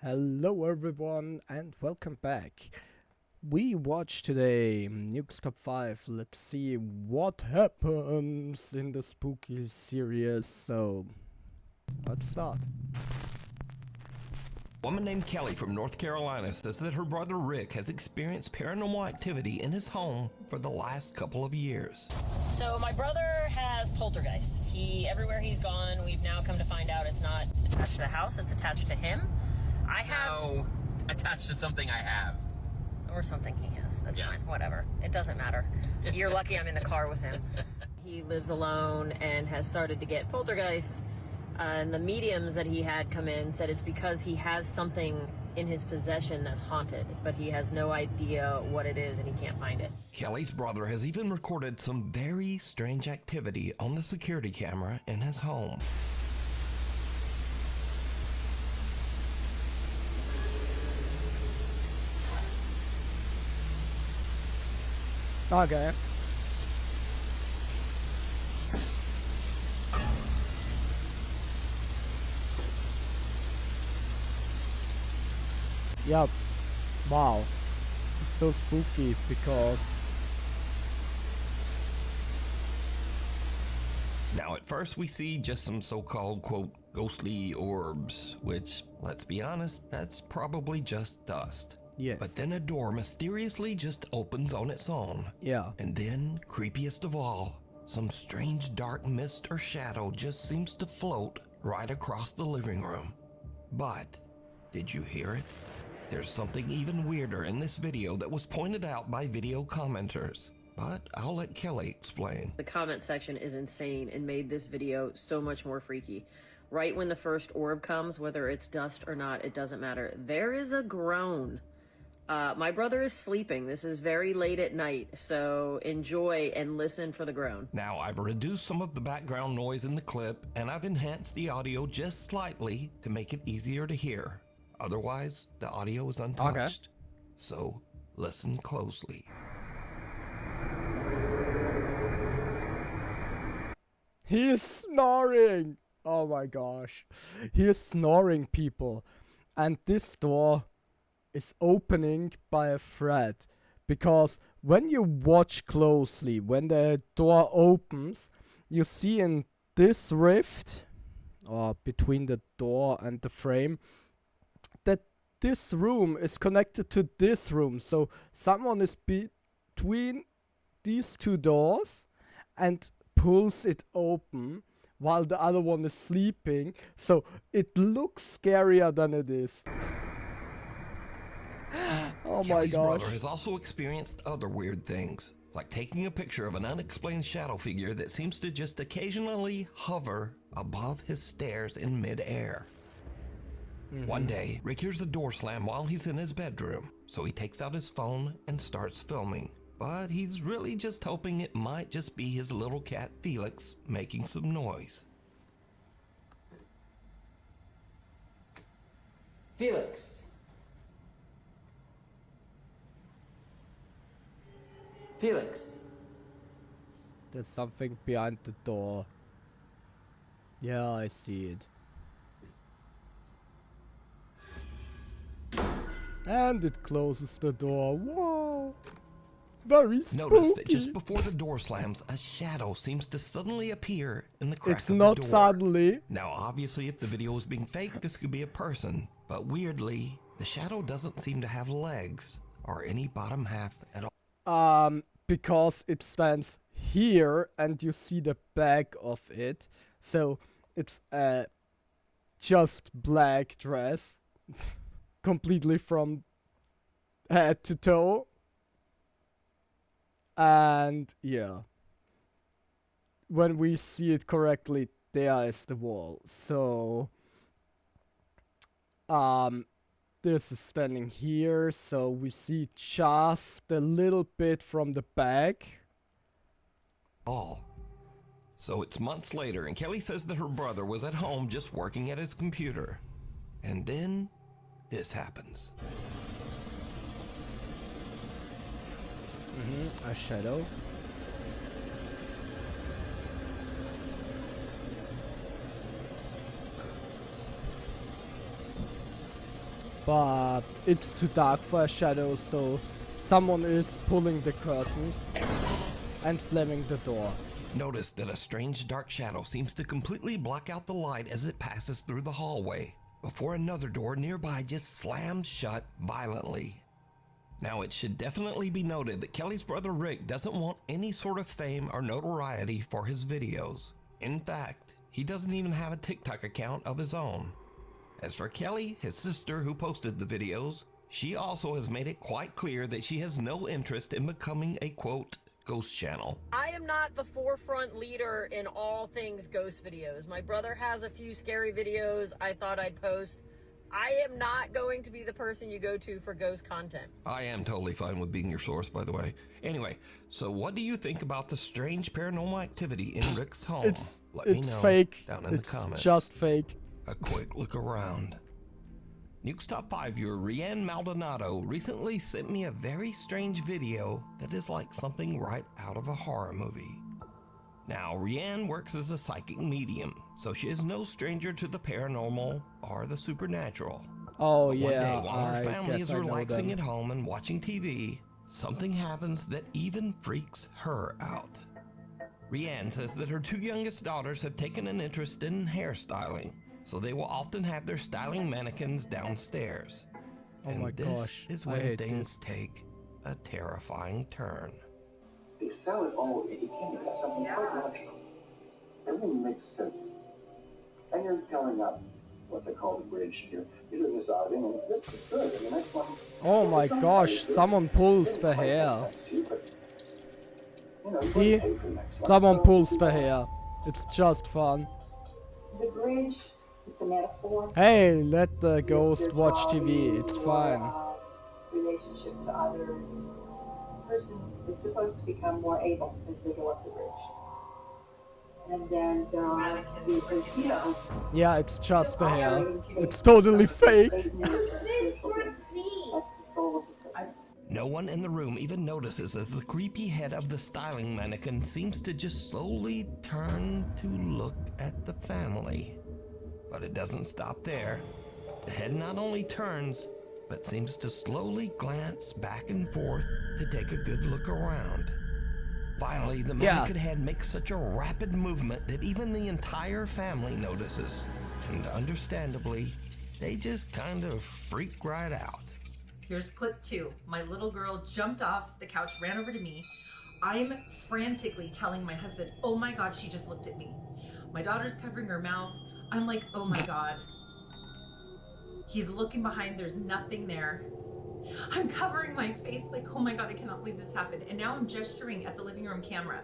Hello everyone and welcome back. We watched today Nuke's Top 5. Let's see what happens in the spooky series. So, let's start. A woman named Kelly from North Carolina says that her brother Rick has experienced paranormal activity in his home for the last couple of years. So my brother has poltergeists. Everywhere he's gone, we've now come to find out it's not attached to the house, it's attached to him. I have... No, attached to something I have. Or something he has. That's Yes. fine, whatever. It doesn't matter. You're lucky I'm in the car with him. He lives alone and has started to get poltergeists. And the mediums that he had come in said it's because he has something in his possession that's haunted, but he has no idea what it is and he can't find it. Kelly's brother has even recorded some very strange activity on the security camera in his home. Okay. Yep. Wow. It's so spooky because... Now at first we see just some so-called, quote, ghostly orbs, which, let's be honest, that's probably just dust. Yes. But then a door mysteriously just opens on its own. Yeah. And then, creepiest of all, some strange dark mist or shadow just seems to float right across the living room. But, did you hear it? There's something even weirder in this video that was pointed out by video commenters. But I'll let Kelly explain. The comment section is insane and made this video so much more freaky. Right when the first orb comes, whether it's dust or not, it doesn't matter. There is a groan. My brother is sleeping. This is very late at night, so enjoy and listen for the groan. Now, I've reduced some of the background noise in the clip, and I've enhanced the audio just slightly to make it easier to hear. Otherwise, the audio is untouched. Okay. So, listen closely. He is snoring! Oh my gosh. He is snoring, people. And this door is opening by a thread. Because when you watch closely, when the door opens, you see in this rift, or between the door and the frame, that this room is connected to this room. So someone is between these two doors and pulls it open while the other one is sleeping. So it looks scarier than it is. Oh my Kelly's gosh. brother has also experienced other weird things, like taking a picture of an unexplained shadow figure that seems to just occasionally hover above his stairs in midair. One day, Rick hears the door slam while he's in his bedroom, so he takes out his phone and starts filming. But he's really just hoping it might just be his little cat Felix making some noise. Felix. Felix. There's something behind the door. Yeah, I see it. And it closes the door. Whoa. Very spooky. Notice that just before the door slams, a shadow seems to suddenly appear in the crack It's of not the door. suddenly. Now, obviously, if the video is being faked, this could be a person. But weirdly, the shadow doesn't seem to have legs or any bottom half at all. Because it stands here and you see the back of it. So it's a just black dress. Completely from head to toe. And yeah. When we see it correctly, there is the wall. So this is standing here, so we see just a little bit from the back. So it's months later, and Kelly says that her brother was at home just working at his computer. And then this happens. A shadow. but it's too dark for a shadow, so someone is pulling the curtains and slamming the door. Notice that a strange dark shadow seems to completely block out the light as it passes through the hallway, before another door nearby just slams shut violently. Now, it should definitely be noted that Kelly's brother Rick doesn't want any sort of fame or notoriety for his videos. In fact, he doesn't even have a TikTok account of his own. As for Kelly, his sister who posted the videos, she also has made it quite clear that she has no interest in becoming a quote, ghost channel. I am not the forefront leader in all things ghost videos. My brother has a few scary videos I thought I'd post. I am not going to be the person you go to for ghost content. I am totally fine with being your source, by the way. Anyway, so what do you think about the strange paranormal activity in Rick's home? Let me know fake. down in the comments. It's just fake. A quick look around. Nuke's Top 5 viewer Rianne Maldonado recently sent me a very strange video that is like something right out of a horror movie. Now, Rianne works as a psychic medium, so she is no stranger to the paranormal or the supernatural. Oh But yeah, one day, while her I family guess is I know relaxing them. at home and watching TV, something happens that even freaks her out. Rianne says that her two youngest daughters have taken an interest in hairstyling, so they will often have their styling mannequins downstairs. Oh And my this gosh, is I when hate things this. take a terrifying turn. They sell it all. It became something quite logical. Everything makes sense. And you're going up what they call the bridge. You're deciding, and this is good. And the next one. Oh my it's not gosh, very good. someone pulls It the might make hair. sense to you, but, you know, you See? wouldn't pay for the next one, Someone so- pulls the hair. It's just fun. The bridge, it's a metaphor. Hey, let the for ghost watch spirituality TV. It's or, fine. Relationship to others. The person is supposed to become more able as they go up the bridge. And then there are the torpedoes. Yeah, it's just the hair. It's totally fake. That's the soul of the person. No one in the room even notices as the creepy head of the styling mannequin seems to just slowly turn to look at the family. But it doesn't stop there. The head not only turns, but seems to slowly glance back and forth to take a good look around. Finally, the Yeah. mannequin head makes such a rapid movement that even the entire family notices. And understandably, they just kind of freak right out. Here's clip 2. My little girl jumped off the couch, ran over to me. I'm frantically telling my husband, oh my God, she just looked at me. My daughter's covering her mouth. I'm like, oh my God. He's looking behind, there's nothing there. I'm covering my face like, oh my God, I cannot believe this happened. And now I'm gesturing at the living room camera,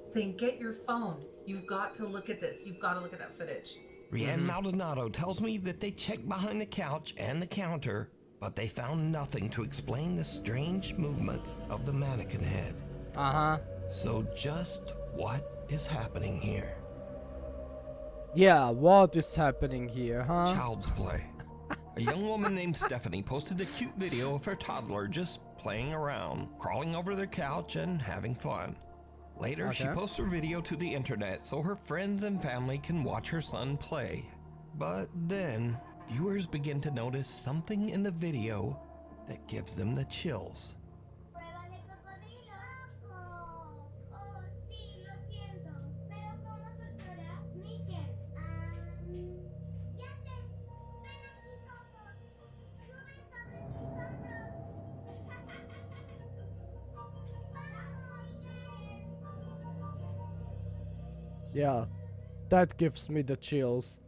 saying, get your phone. You've got to look at this. You've got to look at that footage. Rianne Maldonado tells me that they checked behind the couch and the counter, but they found nothing to explain the strange movements of the mannequin head. Uh-huh. So just what is happening here? Yeah, what is happening here, huh? Child's play. A young woman named Stephanie posted a cute video of her toddler just playing around, crawling over their couch and having fun. Later, she Okay. posts her video to the internet so her friends and family can watch her son play. But then, viewers begin to notice something in the video that gives them the chills. Pruébale cocodrilo. Oh, sí, lo siento. Pero ¿cómo soltarás sneakers? Ya sé. Ven aquí, Coco. Sube sobre mis hombros. Yeah, that gives me the chills.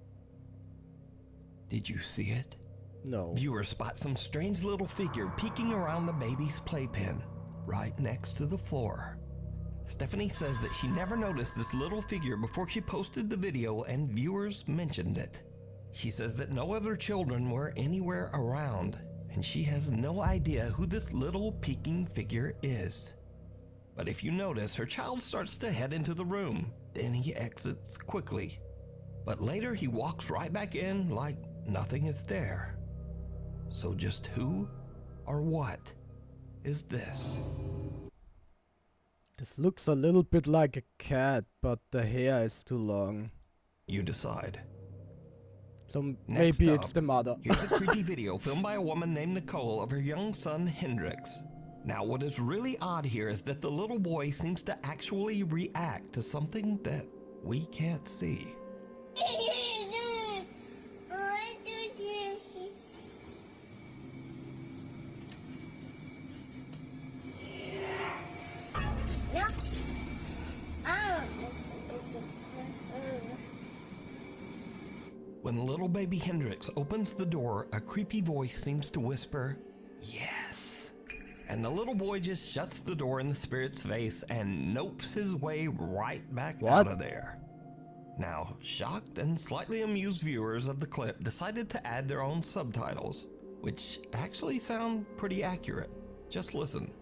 Did you see it? No. Viewers spot some strange little figure peeking around the baby's playpen, right next to the floor. Stephanie says that she never noticed this little figure before she posted the video and viewers mentioned it. She says that no other children were anywhere around, and she has no idea who this little peeking figure is. But if you notice, her child starts to head into the room, then he exits quickly. But later he walks right back in like nothing is there. So just who or what is this? This looks a little bit like a cat, but the hair is too long. You decide. So Next maybe up, it's the mother. here's a creepy video filmed by a woman named Nicole of her young son Hendrix. Now, what is really odd here is that the little boy seems to actually react to something that we can't see. When little baby Hendrix opens the door, a creepy voice seems to whisper, "Yes." And the little boy just shuts the door in the spirit's face and nopes his way right back out of there. Now, shocked and slightly amused viewers of the clip decided to add their own subtitles, which actually sound pretty accurate. Just listen.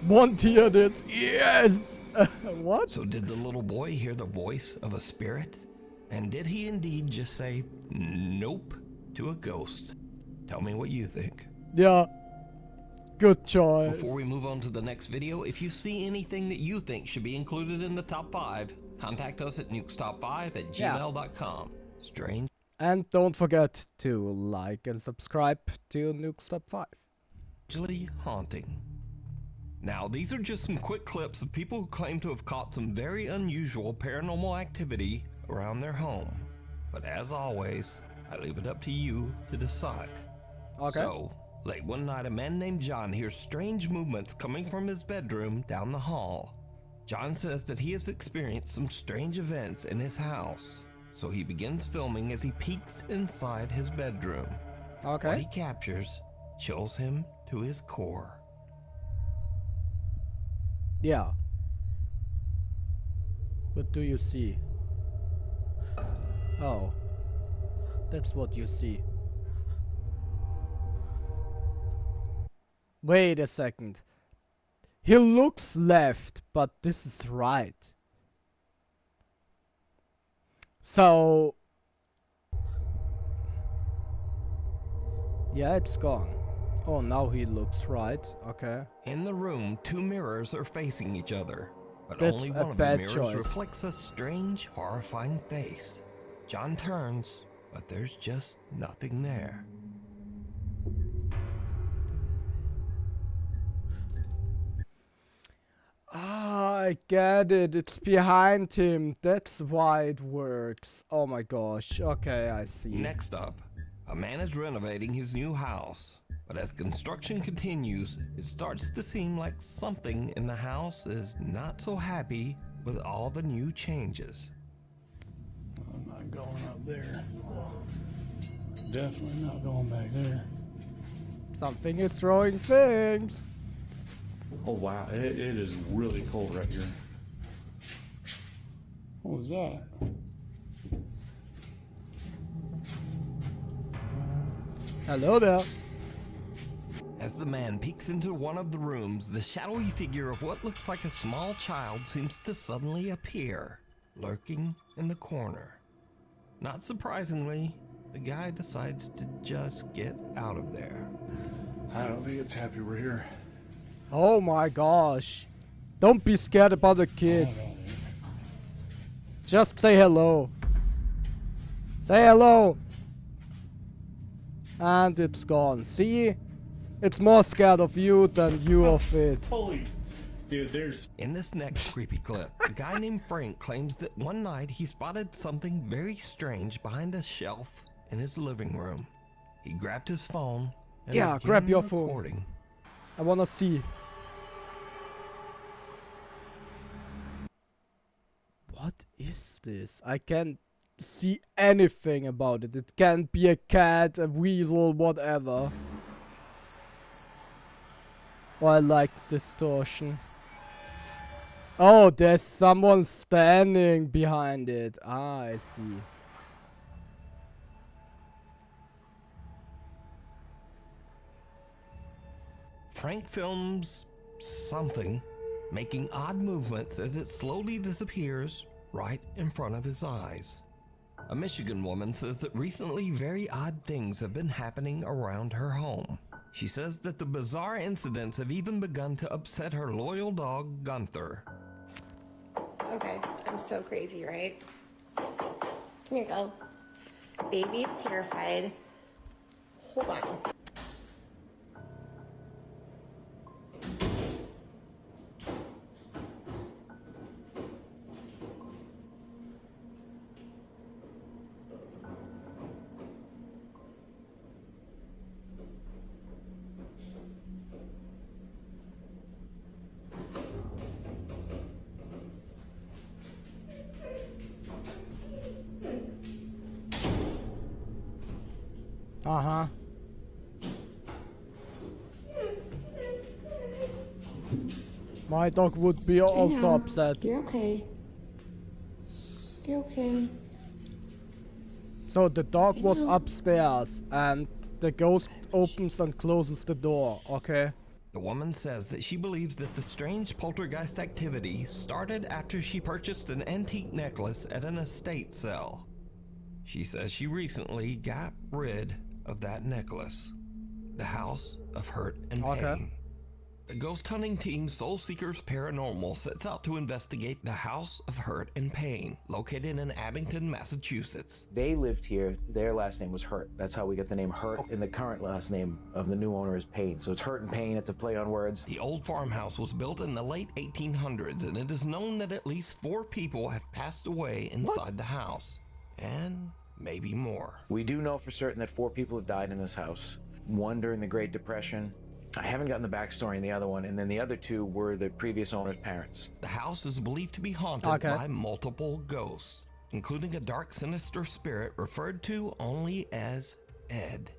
Want to hear this? Yes! What? So did the little boy hear the voice of a spirit? And did he indeed just say nope to a ghost? Tell me what you think. Yeah. Good choice. Before we move on to the next video, if you see anything that you think should be included in the top 5, contact us at nukestop5@gmail.com. Strange. And don't forget to like and subscribe to Nukes Top 5. Strangely haunting. Now, these are just some quick clips of people who claim to have caught some very unusual paranormal activity around their home. But as always, I leave it up to you to decide. Okay. So, late one night, a man named John hears strange movements coming from his bedroom down the hall. John says that he has experienced some strange events in his house, so he begins filming as he peeks inside his bedroom. Okay. What he captures chills him to his core. Yeah. What do you see? Oh. That's what you see. Wait a second. He looks left, but this is right. So... yeah, it's gone. Oh, now he looks right. Okay. In the room, 2 mirrors are facing each other, but That's only a one of the bad mirrors choice. reflects a strange, horrifying face. John turns, but there's just nothing there. Ah, I get it. It's behind him. That's why it works. Oh my gosh. Okay, I see. Next up, a man is renovating his new house, but as construction continues, it starts to seem like something in the house is not so happy with all the new changes. I'm not going up there. Definitely not going back there. Something is throwing things. Oh wow, it is really cold right here. What was that? Hello there. As the man peeks into one of the rooms, the shadowy figure of what looks like a small child seems to suddenly appear, lurking in the corner. Not surprisingly, the guy decides to just get out of there. I don't think it's happy we're here. Oh my gosh. Don't be scared about the kid. Just say hello. Say hello. And it's gone. See? It's more scared of you than you of it. Holy, dude, there's... In this next creepy clip, a guy named Frank claims that one night he spotted something very strange behind a shelf in his living room. He grabbed his phone and Yeah, began grab your phone. recording. I wanna see. What is this? I can't see anything about it. It can be a cat, a weasel, whatever. Oh, I like distortion. Oh, there's someone standing behind it. Ah, I see. Frank films something, making odd movements as it slowly disappears right in front of his eyes. A Michigan woman says that recently very odd things have been happening around her home. She says that the bizarre incidents have even begun to upset her loyal dog, Gunther. Okay, I'm so crazy, right? Here you go. Baby is terrified. Hold on. Uh-huh. My dog would be also upset. You're okay. You're okay. So the dog was upstairs and the ghost opens and closes the door, okay? The woman says that she believes that the strange poltergeist activity started after she purchased an antique necklace at an estate sale. She says she recently got rid of that necklace. The House of Hurt and Pain. The ghost hunting team Soul Seekers Paranormal sets out to investigate the House of Hurt and Pain, located in Abington, Massachusetts. They lived here. Their last name was Hurt. That's how we get the name Hurt, and the current last name of the new owner is Pain. So it's Hurt and Pain. It's a play on words. The old farmhouse was built in the late 1800s, and it is known that at least 4 people have passed away inside the house. And maybe more. We do know for certain that 4 people have died in this house. 1 during the Great Depression. I haven't gotten the backstory in the other one, and then the other 2 were the previous owner's parents. The house is believed to be haunted by multiple ghosts, including a dark, sinister spirit referred to only as Ed.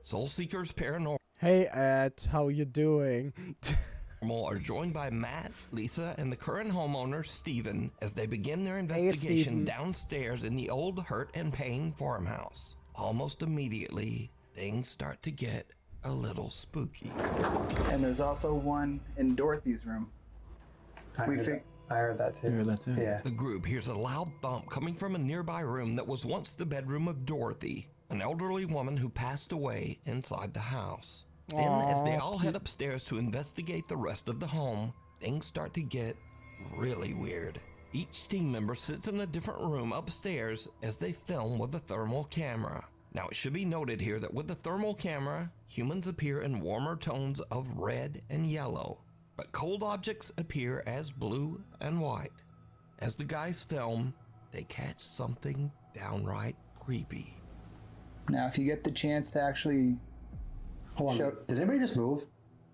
Soul Seekers Paranormal Hey Ed, how you doing? are joined by Matt, Lisa, and the current homeowner, Steven, as they begin their investigation downstairs in the old Hurt and Pain farmhouse. Almost immediately, things start to get a little spooky. And there's also one in Dorothy's room. I heard that too. Yeah. The group hears a loud thump coming from a nearby room that was once the bedroom of Dorothy, an elderly woman who passed away inside the house. Then, as they all head upstairs to investigate the rest of the home, things start to get really weird. Each team member sits in a different room upstairs as they film with a thermal camera. Now, it should be noted here that with the thermal camera, humans appear in warmer tones of red and yellow, but cold objects appear as blue and white. As the guys film, they catch something downright creepy. Now, if you get the chance to actually... Hold on, did anybody just move?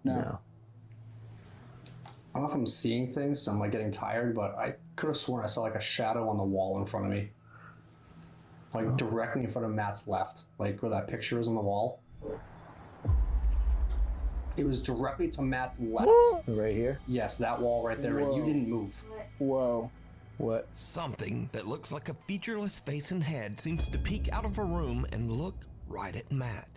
No. I don't know if I'm seeing things, so I'm like getting tired, but I could have sworn I saw like a shadow on the wall in front of me. Like directly in front of Matt's left, like where that picture is on the wall. It was directly to Matt's left. Right here? Yes, that wall right there. Whoa. You didn't move. Whoa. What? Something that looks like a featureless face and head seems to peek out of a room and look right at Matt.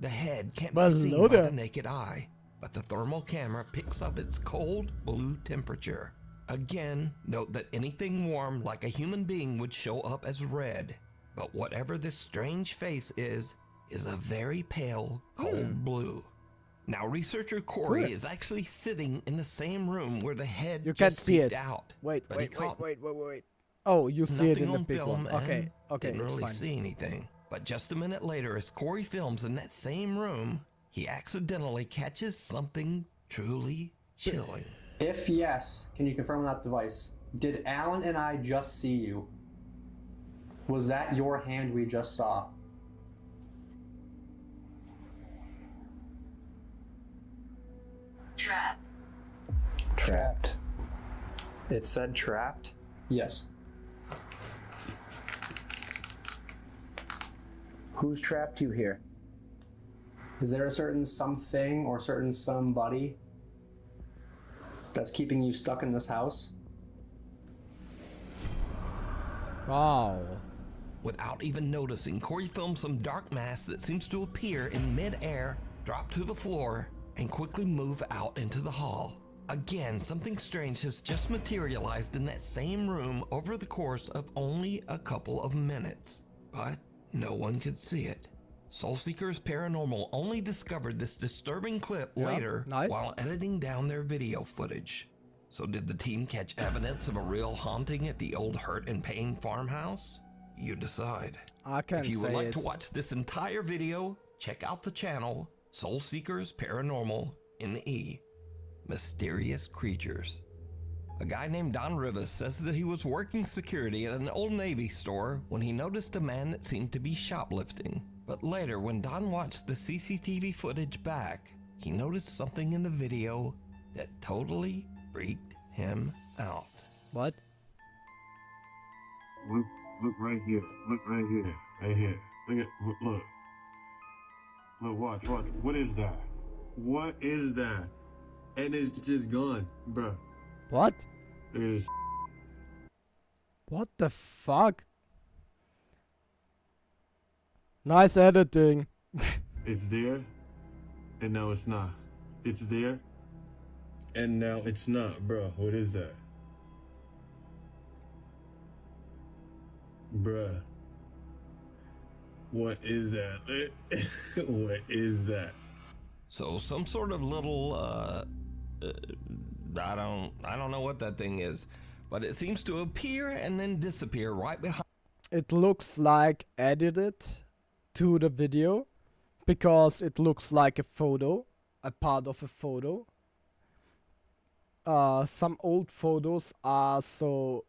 The head can't be seen by the naked eye, but the thermal camera picks up its cold blue temperature. Again, note that anything warm like a human being would show up as red, but whatever this strange face is a very pale, cold blue. Now, researcher Corey is actually sitting in the same room where the head You just can't see peeked it. out. Wait. but he caught Oh, you see it nothing in the on big film one. and Okay, didn't it's really fine. see anything. But just a minute later, as Corey films in that same room, he accidentally catches something truly chilling. If yes, can you confirm on that device? Did Alan and I just see you? Was that your hand we just saw? Trapped. It said trapped? Yes. Who's trapped you here? Is there a certain something or certain somebody that's keeping you stuck in this house? Wow. Without even noticing, Corey films some dark mass that seems to appear in mid-air, drop to the floor, and quickly move out into the hall. Again, something strange has just materialized in that same room over the course of only a couple of minutes. but no one could see it. Soul Seekers Paranormal only discovered this disturbing clip later while editing down their video footage. So did the team catch evidence of a real haunting at the old Hurt and Pain farmhouse? You decide. I can't If you would say like it. to watch this entire video, check out the channel Soul Seekers Paranormal NE. Mysterious Creatures. A guy named Don Rivas says that he was working security at an Old Navy store when he noticed a man that seemed to be shoplifting. But later, when Don watched the CCTV footage back, he noticed something in the video that totally freaked him out. What? Look right here. Look right here. Right here. Look. Look, watch. What is that? What is that? And it's just gone, bruh. What? It is. What the fuck? Nice editing. It's there, and now it's not. It's there, and now it's not, bruh. What is that? Bruh. What is that? What is that? So some sort of little, I don't know what that thing is, but it seems to appear and then disappear right behind. It looks like edited to the video because it looks like a photo, a part of a photo. Some old photos are so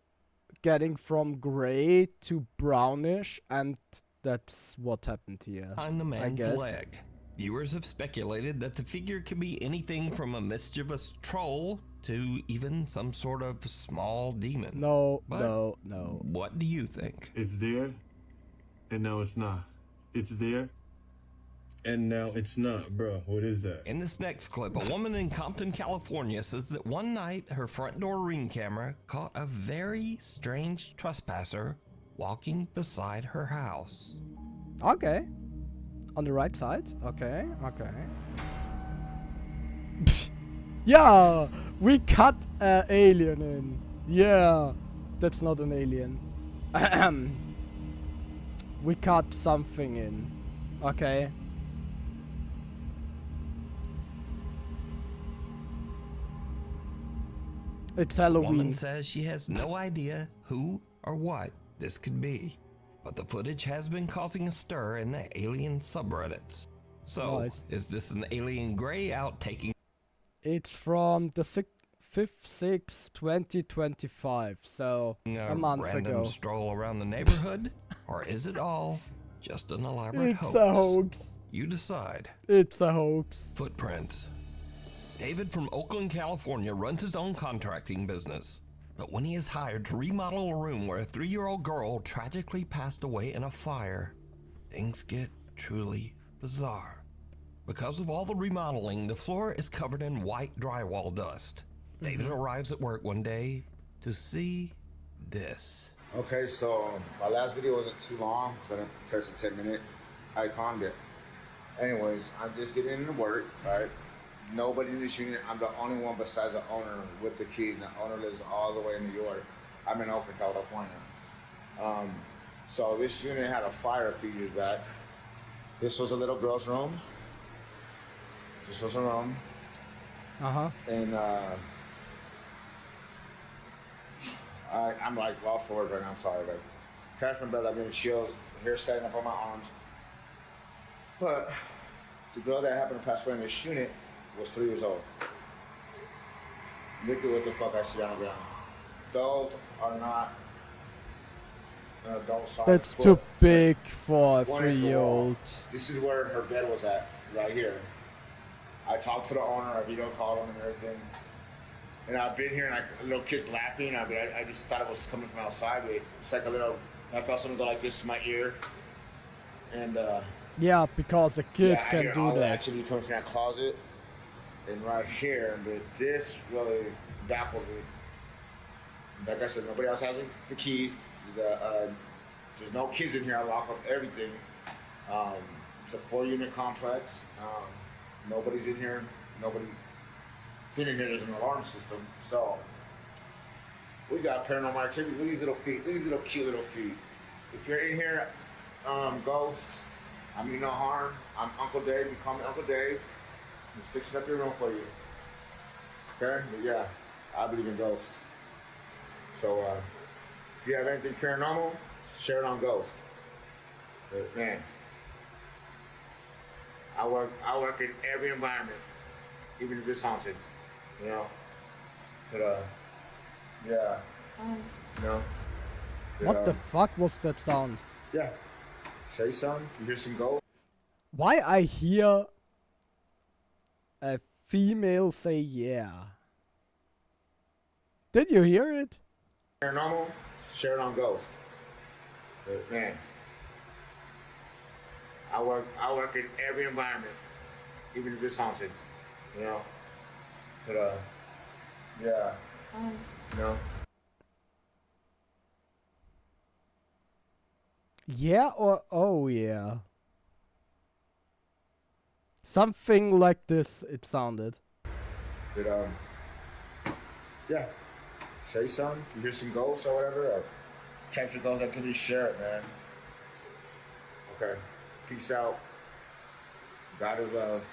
getting from gray to brownish, and that's what happened here. Behind the I man's guess. leg. Viewers have speculated that the figure could be anything from a mischievous troll to even some sort of small demon. No. What do you think? It's there, and now it's not. It's there, and now it's not, bro. What is that? In this next clip, a woman in Compton, California says that one night her front door Ring camera caught a very strange trespasser walking beside her house. Okay. On the right side? Okay. Yeah, we cut an alien in. Yeah, that's not an alien. We cut something in. Okay. It's The Halloween. woman says she has no idea who or what this could be, but the footage has been causing a stir in the alien subreddits. So, Nice. is this an alien gray out taking? It's from the 5/6, 2025, so a month random ago. stroll around the neighborhood, or is it all just an elaborate It's hoax? a hoax. You decide. It's a hoax. Footprints. David from Oakland, California runs his own contracting business. But when he is hired to remodel a room where a 3-year-old girl tragically passed away in a fire, things get truly bizarre. Because of all the remodeling, the floor is covered in white drywall dust. David arrives at work one day to see this. Okay, so my last video wasn't too long because I didn't press a 10-minute icon there. Anyways, I'm just getting into work, right? Nobody in this unit. I'm the only one besides the owner with the key. The owner lives all the way in New York. I'm in Oakland, California. So this unit had a fire a few years back. This was a little girl's room. This was a room. And I'm like off floors right now. I'm sorry, but crash my bed. I'm getting chills. Hair standing up on my arms. But the girl that happened to pass away in this unit was 3 years old. Look at what the fuck I see on the ground. Those are not an adult size. That's too big for a 3-year-old. This is where her bed was at, right here. I talked to the owner, I video called him and everything. And I've been here and little kids laughing. I just thought it was coming from outside. But it's like a little, I felt something go like this to my ear. And Yeah, because a kid yeah, I can hear do all the that. activity coming from that closet. And right here, but this really baffled me. Like I said, nobody else has the keys. There's no kids in here. I lock up everything. It's a 4-unit complex. Nobody's in here. Nobody been in here. There's an alarm system. So we got paranormal activity. Look at these little feet. Look at these little cute little feet. If you're in here, Ghost. I mean no harm. I'm Uncle Dave. You call me Uncle Dave. Just fixing up your room for you. Okay? But yeah, I believe in ghosts. So if you have anything paranormal, share it on Ghost. But man, I work in every environment, even if it's haunted. You know? But yeah. No. What the fuck was that sound? Yeah. Say something. You hear some ghosts. Why I hear a female say yeah? Did you hear it? Paranormal, share it on Ghost. But man, I work in every environment, even if it's haunted. You know? But yeah. No. Yeah or oh yeah? Something like this it sounded. But yeah. Say something. You hear some ghosts or whatever, or capture ghost activity, share it, man. Okay. Peace out. God is love.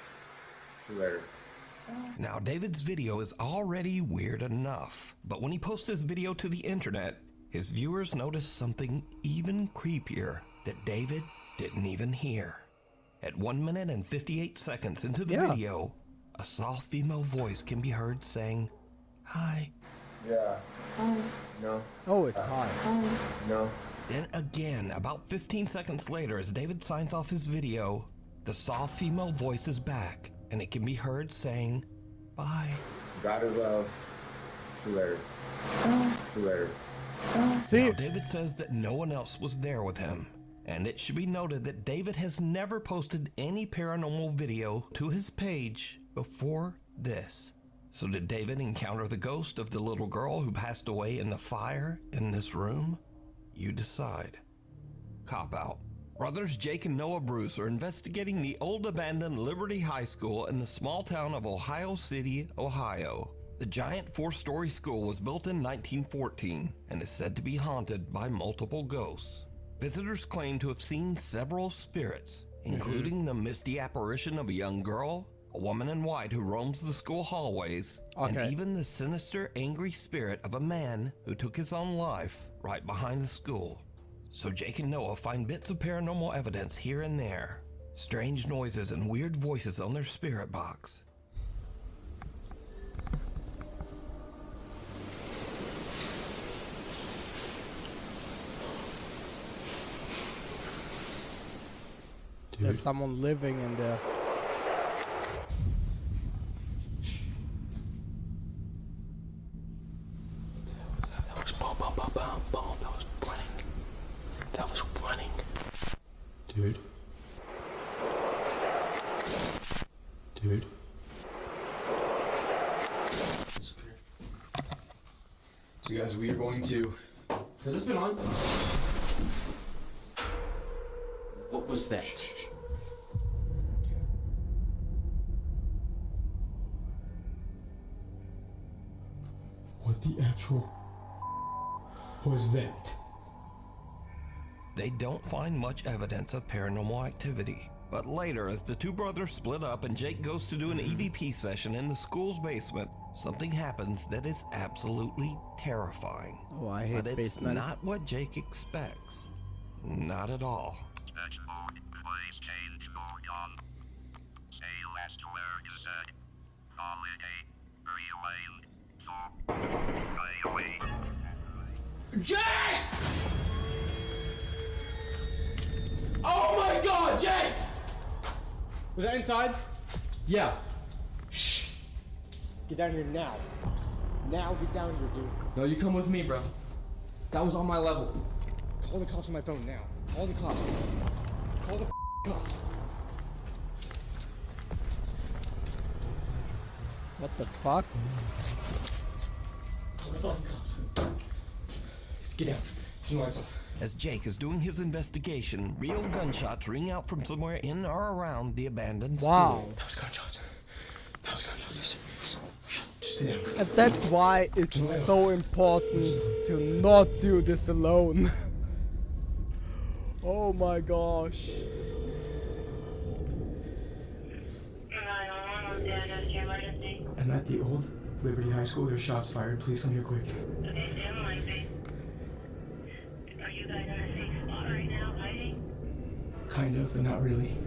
See you later. Now, David's video is already weird enough, but when he posts this video to the internet, his viewers notice something even creepier that David didn't even hear. At 1 minute and 58 seconds into the video, a soft female voice can be heard saying, "Hi." Yeah. No. Oh, it's hi. No. Then again, about 15 seconds later, as David signs off his video, the soft female voice is back, and it can be heard saying, "Bye." God is love. See you later. See you later. Now, David says that no one else was there with him, and it should be noted that David has never posted any paranormal video to his page before this. So did David encounter the ghost of the little girl who passed away in the fire in this room? You decide. Cop out. Brothers Jake and Noah Bruce are investigating the old abandoned Liberty High School in the small town of Ohio City, Ohio. The giant 4-story school was built in 1914 and is said to be haunted by multiple ghosts. Visitors claim to have seen several spirits, including the misty apparition of a young girl, a woman in white who roams the school hallways, and even the sinister, angry spirit of a man who took his own life right behind the school. So Jake and Noah find bits of paranormal evidence here and there, strange noises and weird voices on their spirit box. There's someone living in there. That was boom, boom, boom, boom, boom. That was running. That was running. Dude. Dude. So guys, we are going to... Has this been on? What was that? What the actual was that? They don't find much evidence of paranormal activity. But later, as the two brothers split up and Jake goes to do an EVP session in the school's basement, something happens that is absolutely terrifying. Oh, I hate but it's basements. not what Jake expects. Not at all. Jake! Oh my God, Jake! Was that inside? Yeah. Shh. Get down here now. Now get down here, dude. No, you come with me, bro. That was on my level. Call the cops on my phone now. Call the cops. Call the cops. What the fuck? Call the fucking cops. Just get down. Turn the lights off. As Jake is doing his investigation, real gunshots ring out from somewhere in or around the abandoned school. That was gunshots. That was gunshots. Just sit down. And that's why it's so important to not do this alone. Oh my gosh. I'm at the old Liberty High School. There's shots fired. Please come here quick. Okay, stay on the line, please. Are you guys in a safe spot right now, hiding? Kind of, but not really.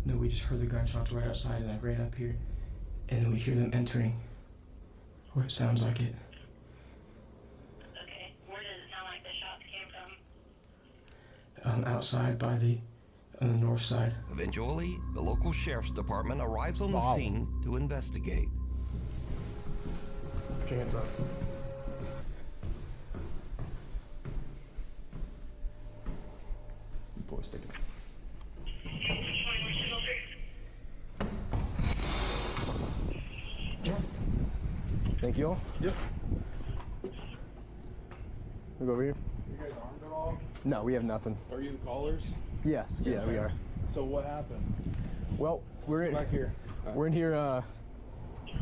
No, we just heard the gunshots right outside and I ran up here. And then we hear them entering. Or it sounds like it. Okay, where does it sound like the shots came from? Outside by on the north side. Eventually, the local sheriff's department arrives on the scene to investigate. Put your hands up. Pull a stick. Thank you all. Yep. We go over here. You guys armed at all? No, we have nothing. Are you the callers? Yes, yeah, we are. So what happened? Well, we're in back here. We're in here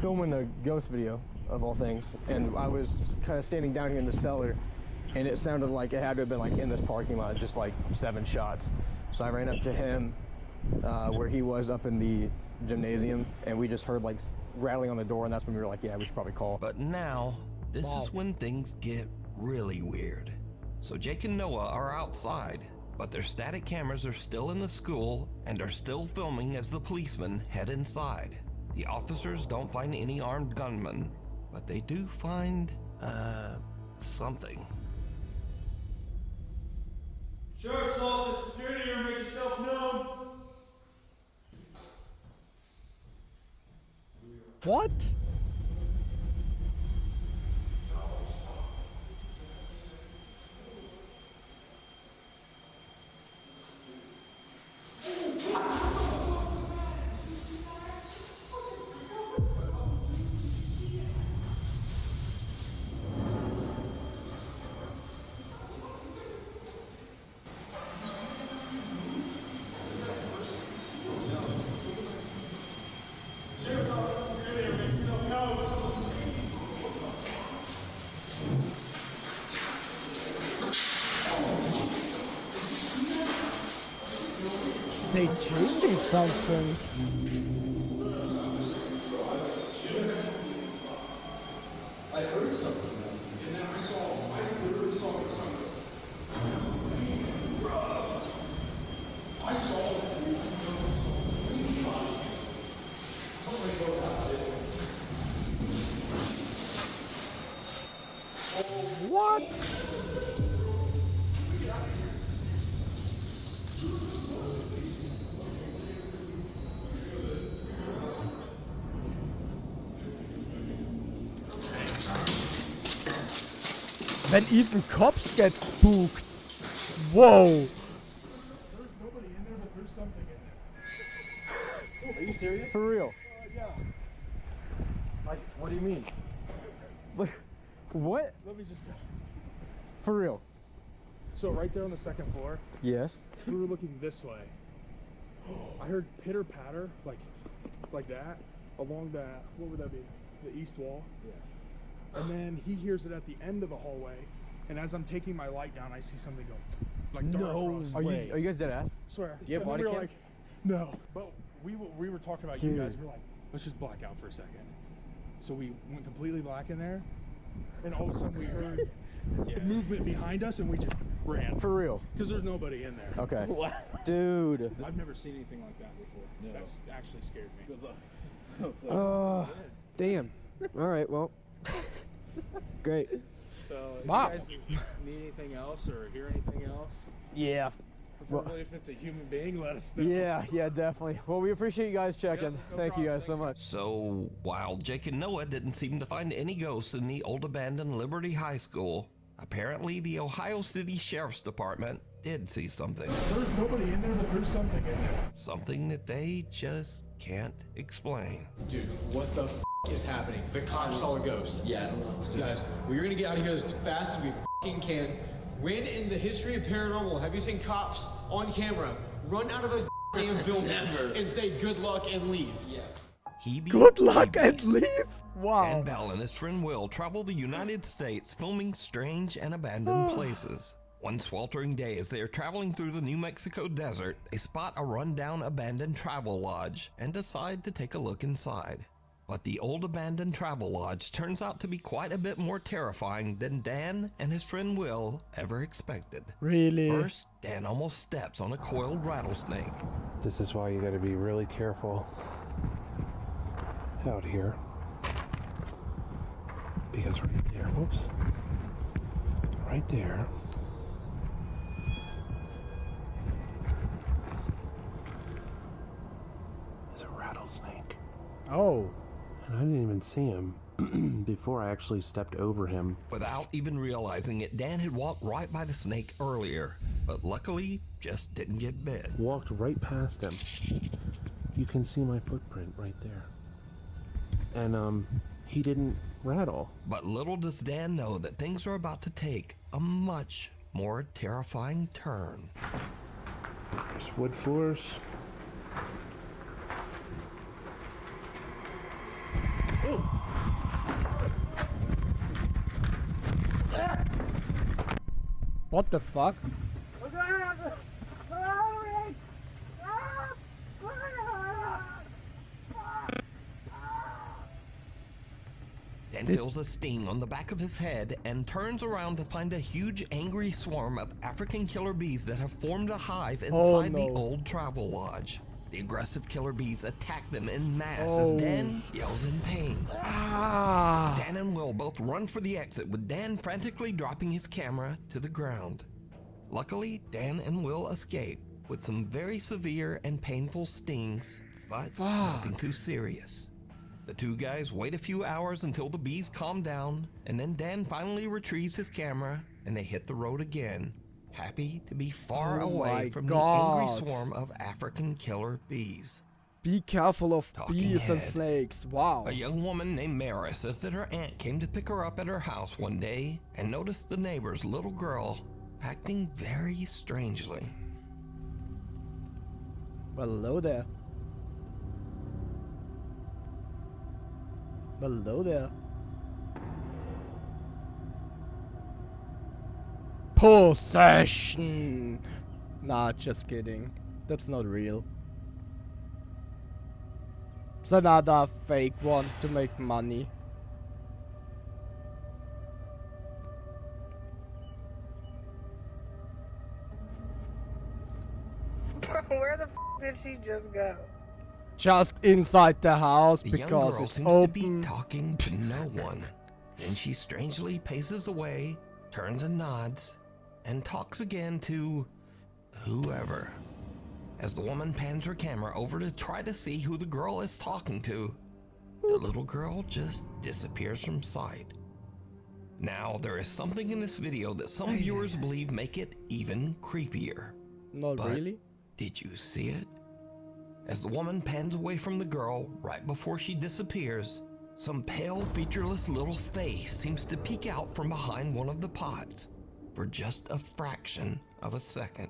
filming a ghost video of all things, and I was kind of standing down here in the cellar, and it sounded like it had to have been like in this parking lot, just like 7 shots. So I ran up to him where he was up in the gymnasium, and we just heard like rattling on the door, and that's when we were like, yeah, we should probably call. But now, this is when things get really weird. So Jake and Noah are outside, but their static cameras are still in the school and are still filming as the policemen head inside. The officers don't find any armed gunmen, but they do find, something. Sheriff's office, if you're in here, make yourself known. What? They chasing something. I heard something, and then I literally saw something. I saw it. What? When even cops get spooked. Whoa. There's nobody in there, but there's something in there. Are you serious? For real. Yeah. Like, what do you mean? What? Let me just. For real. So right there on the second floor, Yes. we were looking this way. I heard pitter patter, like that, along that. What would that be? The east wall. Yeah. And then he hears it at the end of the hallway, and as I'm taking my light down, I see something go like dart across. Are you guys dead ass? Swear. You have And then body we were cam? like, no. But we were talking about you Dude. guys. We were like, let's just black out for a second. So we went completely black in there, and all of a sudden we heard movement behind us, and we just ran. For real. Because there's nobody in there. Okay. Dude. I've never seen anything like that before. No. That's actually scared me. Good luck. Damn. All right. Well. Great. So, if Wow. you guys need anything else or hear anything else, Yeah. preferably if it's a human being, let us know. Yeah, definitely. Well, we appreciate you guys checking. no Thank you problem. guys so much. So, while Jake and Noah didn't seem to find any ghosts in the old abandoned Liberty High School, apparently the Ohio City Sheriff's Department did see something. There's nobody in there, but there's something in there. Something that they just can't explain. Dude, what the is happening? The cops saw a ghost. Yeah, I don't know. Guys, we're gonna get out of here as fast as we can. When in the history of paranormal have you seen cops on camera run out of a damn building Never. and say good luck and leave? Yeah. Good luck and leave. Wow. Dan Bell and his friend Will travel the United States filming strange and abandoned places. One sweltering day, as they are traveling through the New Mexico desert, they spot a rundown abandoned travel lodge and decide to take a look inside. But the old abandoned travel lodge turns out to be quite a bit more terrifying than Dan and his friend Will ever expected. Really? First, Dan almost steps on a coiled rattlesnake. This is why you gotta be really careful out here. Because right there, whoops, right there, is a rattlesnake. Oh. And I didn't even see him before I actually stepped over him. Without even realizing it, Dan had walked right by the snake earlier, but luckily just didn't get bit. Walked right past him. You can see my footprint right there. And he didn't rattle. But little does Dan know that things are about to take a much more terrifying turn. There's wood floors. What the fuck? Dan feels a sting on the back of his head and turns around to find a huge angry swarm of African killer bees that have formed a hive inside the old travel lodge. The aggressive killer bees attack them en masse as Dan yells in pain. Dan and Will both run for the exit, with Dan frantically dropping his camera to the ground. Luckily, Dan and Will escape with some very severe and painful stings, but nothing too serious. The two guys wait a few hours until the bees calm down, and then Dan finally retrieves his camera and they hit the road again, happy to be far away from the angry swarm of African killer bees. Be careful of bees and snakes. Wow. A young woman named Mara says that her aunt came to pick her up at her house one day and noticed the neighbor's little girl acting very strangely. Well, hello there. Well, hello there. Possession! Nah, just kidding. That's not real. It's another fake one to make money. Where the f did she just go? Just inside the house The young because girl it's seems open. to be talking to no one. Then she strangely paces away, turns and nods, and talks again to whoever. As the woman pans her camera over to try to see who the girl is talking to, the little girl just disappears from sight. Now, there is something in this video that some viewers believe make it even creepier. Not But really. did you see it? As the woman pans away from the girl right before she disappears, some pale, featureless little face seems to peek out from behind one of the pots for just a fraction of a second.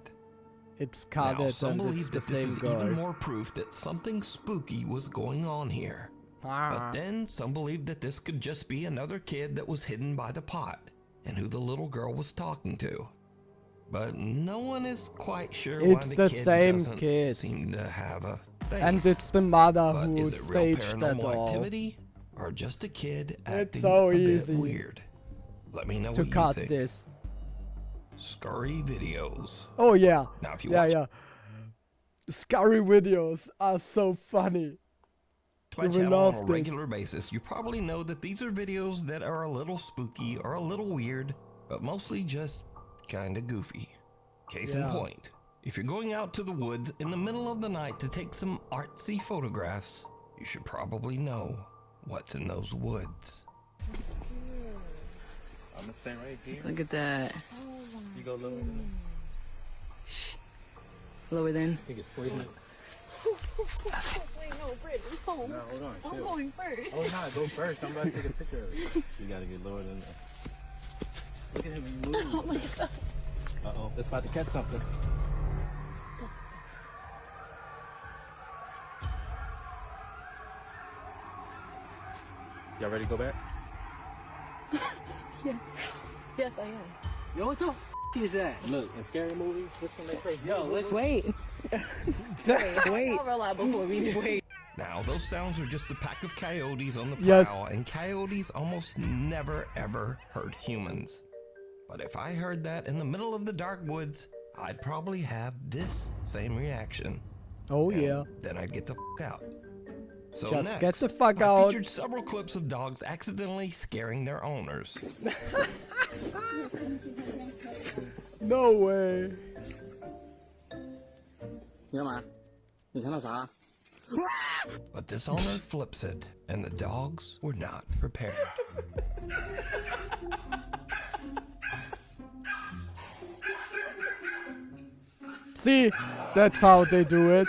It's Now, Hauntet some and it's believe the that this same is guy. even more proof that something spooky was going on here. But then some believe that this could just be another kid that was hidden by the pot and who the little girl was talking to. But no one is quite sure why It's the the kid same doesn't kid. seem to have a face. And it's the mother But who is it real staged that paranormal all. activity or just a kid acting so a bit easy weird? Let me know to what cut you think. this. Scurry videos. Oh yeah. Now if you yeah, watch yeah. Scary videos are so funny. my You will channel on love a this. regular basis, you probably know that these are videos that are a little spooky or a little weird, but mostly just kinda goofy. Case in Yeah. point, if you're going out to the woods in the middle of the night to take some artsy photographs, you should probably know what's in those woods. I'm gonna stay right here. Look at that. You go lower than that. Lower than. I think it's poisonous. Wait, no, Britt, no. No, hold on, I'm chill. going first. Oh, no, go first. I'm about to take a picture of it. You gotta get lower than that. Look at him, he moving. Oh my god. Uh-oh, it's about to catch something. Y'all ready to go back? Yeah. Yes, I am. Yo, what the f is that? Look, in scary movies, this when they say, yo, let's Wait. Wait. I'll roll out before we wait. Now, those sounds are just a pack of coyotes on the prowl, Yes. and coyotes almost never ever hurt humans. But if I heard that in the middle of the dark woods, I'd probably have this same reaction. Oh And yeah. then I'd get the f out. So Just next, get the fuck I out. featured several clips of dogs accidentally scaring their owners. No way. 你干嘛？你看到啥？ But this owner flips it, and the dogs were not prepared. See, that's how they do it.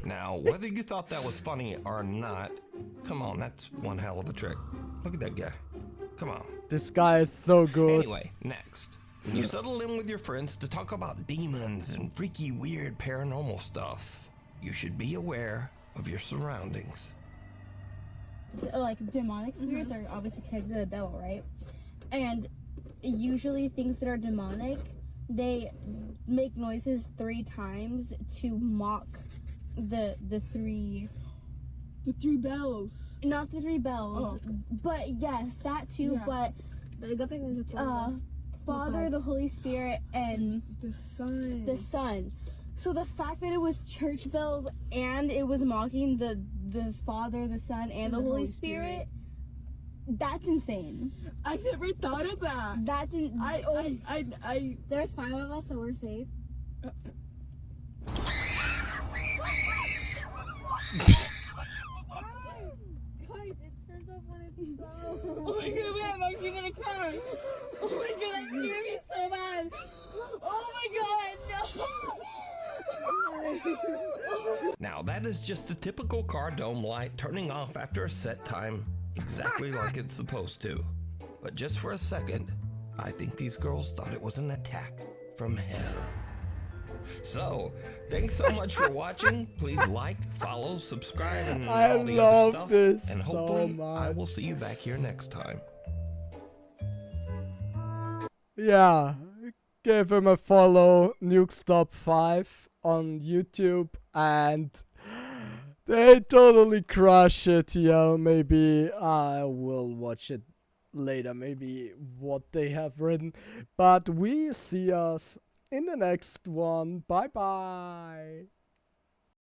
Now, whether you thought that was funny or not, come on, that's one hell of a trick. Look at that guy. Come on. This guy is so good. Anyway, next. When you settle in with your friends to talk about demons and freaky, weird paranormal stuff, you should be aware of your surroundings. Like demonic spirits are obviously connected to the devil, right? And usually things that are demonic, they make noises 3 times to mock the three bells. Not the 3 bells, but yes, that too. Yeah. But Father, Okay. the Holy Spirit, and The sun. the Son. So the fact that it was church bells and it was mocking the Father, the Son, and the Holy Spirit, that's insane. I never thought of that. That's I There's 5 of us, so we're safe. Guys, it turns off when it's so. Oh my god, wait, I'm actually gonna cry. Oh my god, that scared me so bad. Oh my god, no. Now, that is just a typical car dome light turning off after a set time, exactly like it's supposed to. But just for a second, I think these girls thought it was an attack from hell. So, thanks so much for watching. Please like, follow, subscribe, and I all the love other stuff. this And so hopefully, I much. will see you back here next time. Yeah, give him a follow, Nukes Top 5 on YouTube, and they totally crush it, yo. Maybe I will watch it later, maybe what they have written. But we see us in the next one. Bye bye.